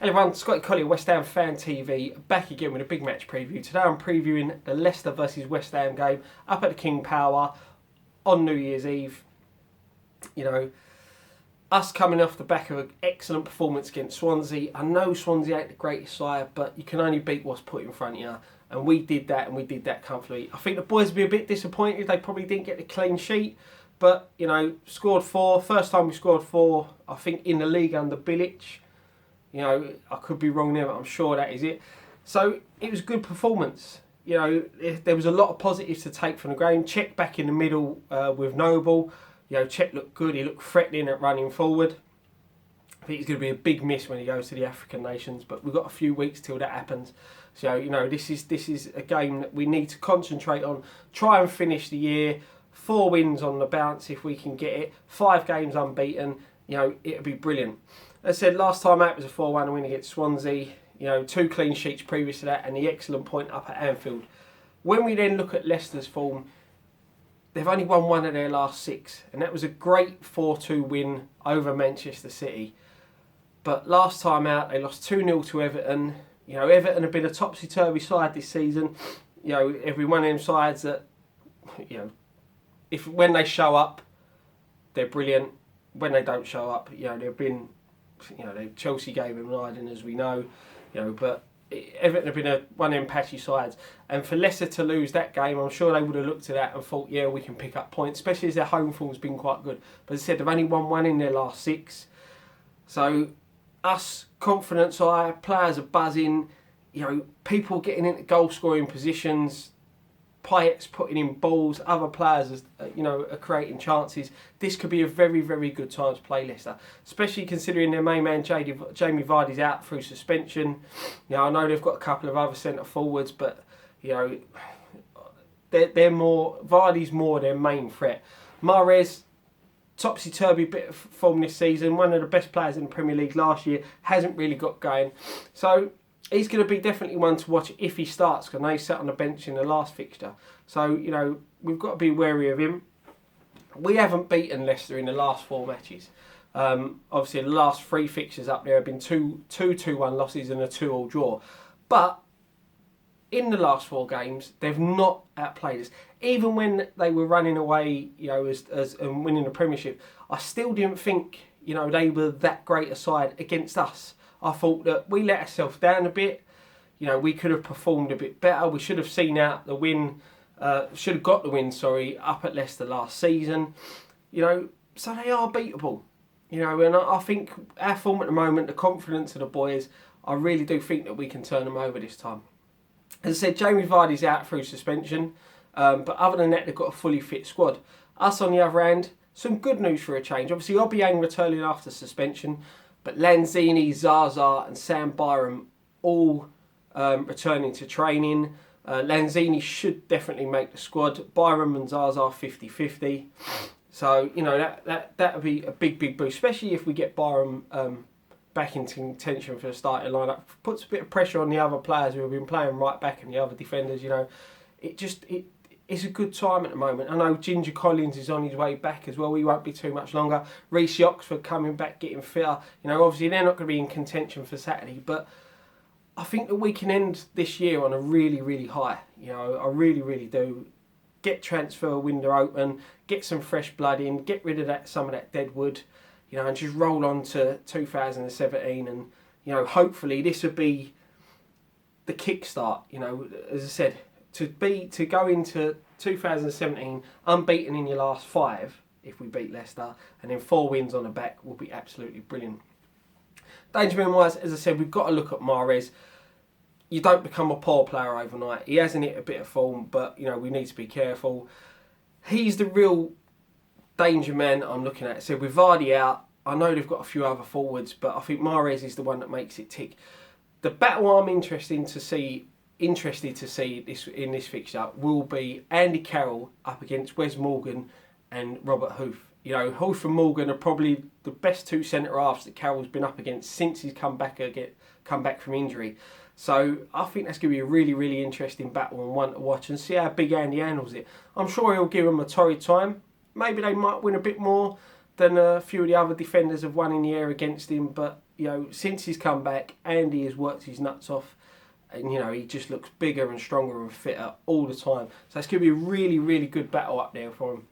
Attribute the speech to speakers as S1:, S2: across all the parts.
S1: Hello everyone, Scotty Colley, West Ham Fan TV, back again with a big match preview. Today I'm previewing the Leicester versus West Ham game up at the King Power on New Year's Eve. You know, us coming off the back of an excellent performance against Swansea. I know Swansea ain't the greatest side, but you can only beat what's put in front of you. And we did that, and we did that comfortably. I think the boys will be a bit disappointed. They probably didn't get the clean sheet. But, you know, scored 4. First time we scored 4, I think, in the league under Bilic. You know, I could be wrong there, but I'm sure that is it. So it was a good performance. You know, there was a lot of positives to take from the game. Cech back in the middle with Noble. You know, Cech looked good. He looked threatening at running forward. I think it's going to be a big miss when he goes to the African nations, but we've got a few weeks till that happens. So, you know, this is a game that we need to concentrate on. Try and finish the year. 4 wins on the bounce if we can get it. 5 games unbeaten. You know, it'll be brilliant. As I said, last time out was a 4-1 win against Swansea. You know, 2 clean sheets previous to that and the excellent point up at Anfield. When we then look at Leicester's form, they've only won 1 of their last 6. And that was a great 4-2 win over Manchester City. But last time out, they lost 2-0 to Everton. You know, Everton have been a topsy-turvy side this season. You know, every one of them sides that, you know, when they show up, they're brilliant. When they don't show up, you know, they've been... You know, Chelsea gave him Leiden, as we know. You know, but Everton have been one of them patchy sides. And for Leicester to lose that game, I'm sure they would have looked at that and thought, yeah, we can pick up points, especially as their home form's been quite good. But as I said, they've only won 1 in their last 6. So, us, confidence high, players are buzzing. You know, people getting into goal-scoring positions. Payet's putting in balls, other players, you know, are creating chances. This could be a very, very good time to play Leicester, especially considering their main man Jamie Vardy's out through suspension. You know, I know they've got a couple of other centre forwards, but you know, they're more Vardy's more their main threat. Mahrez, topsy-turvy bit of form this season, one of the best players in the Premier League last year, hasn't really got going. So he's going to be definitely one to watch if he starts, because I know he sat on the bench in the last fixture. So, you know, we've got to be wary of him. We haven't beaten Leicester in the last 4 matches. Obviously, the last 3 fixtures up there have been 2 2-1 losses and a 2-2 draw. But in the last 4 games, they've not outplayed us. Even when they were running away, you know, as and winning the Premiership, I still didn't think, you know, they were that great a side against us. I thought that we let ourselves down a bit. You know, we could have performed a bit better. We should have seen out the win, should have got the win, sorry, up at Leicester last season. You know, so they are beatable. You know, and I think our form at the moment, the confidence of the boys, I really do think that we can turn them over this time. As I said, Jamie Vardy's out through suspension, but other than that, they've got a fully fit squad. Us, on the other hand, some good news for a change. Obviously, Obiang returning after suspension, but Lanzini, Zaza and Sam Byram all returning to training. Lanzini should definitely make the squad. Byram and Zaza 50-50. So, you know, that would be a big boost, especially if we get Byram back into contention for the starting lineup. Puts a bit of pressure on the other players who have been playing right back and the other defenders, you know. It's a good time at the moment. I know Ginger Collins is on his way back as well. He won't be too much longer. Reece Oxford coming back, getting fitter. You know, obviously they're not going to be in contention for Saturday, but I think that we can end this year on a really, really high. You know, I really do. Get transfer window open, get some fresh blood in, get rid of some of that dead wood, you know, and just roll on to 2017. And, you know, hopefully this would be the kickstart. You know, as I said, to go into 2017 unbeaten in your last 5 if we beat Leicester, and then 4 wins on the back will be absolutely brilliant. Dangerman wise, as I said, we've got to look at Mahrez. You don't become a poor player overnight. He hasn't hit a bit of form, but you know, we need to be careful. He's the real danger man I'm looking at. So with Vardy out, I know they've got a few other forwards, but I think Mahrez is the one that makes it tick. The battle I'm interested to see this in this fixture will be Andy Carroll up against Wes Morgan and Robert Huth. You know, Huth and Morgan are probably the best 2 centre halves that Carroll's been up against since he's come back from injury. So I think that's going to be a really, really interesting battle and one to watch and see how Big Andy handles it. I'm sure he'll give them a torrid time. Maybe they might win a bit more, than a few of the other defenders have won in the air against him. But, you know, since he's come back, Andy has worked his nuts off. And, you know, he just looks bigger and stronger and fitter all the time. So it's going to be a really, really good battle up there for him.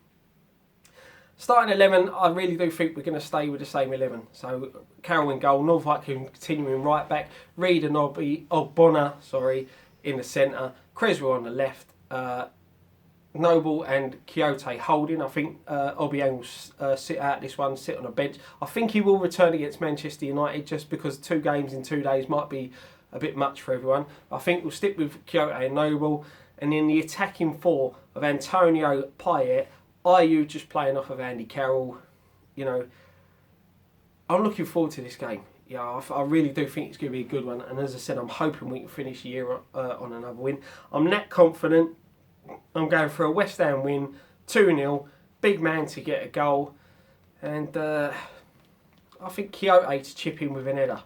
S1: Starting 11, I really do think we're going to stay with the same 11. So Carroll in goal, Northwick continuing right back, Reid and Ogbonna, in the centre, Creswell on the left, Noble and Quixote holding. I think Obiang will sit out this one, sit on a bench. I think he will return against Manchester United just because 2 games in 2 days might be a bit much for everyone. I think we'll stick with Quixote and Noble. And then the attacking 4 of Antonio Payet, Ayew just playing off of Andy Carroll. You know, I'm looking forward to this game. Yeah, I really do think it's going to be a good one. And as I said, I'm hoping we can finish the year on another win. I'm that confident. I'm going for a West Ham win, 2-0. Big man to get a goal. And I think Quixote to chip in with an header.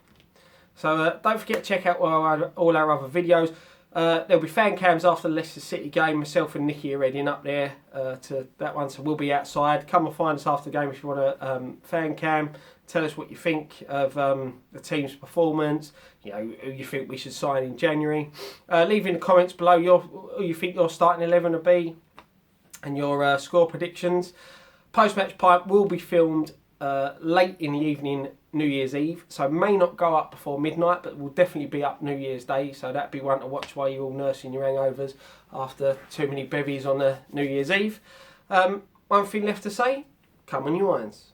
S1: So don't forget to check out all our other videos. There'll be fan cams after the Leicester City game. Myself and Nicky are heading up there to that one, so we'll be outside. Come and find us after the game if you want a fan cam. Tell us what you think of the team's performance. You know, who you think we should sign in January. Leave in the comments below who you think your starting 11 will be and your score predictions. Post-match pipe will be filmed late in the evening, New Year's Eve, so may not go up before midnight, but will definitely be up New Year's Day, so that'd be one to watch while you're all nursing your hangovers after too many bevies on the New Year's Eve. One thing left to say, come on you irons.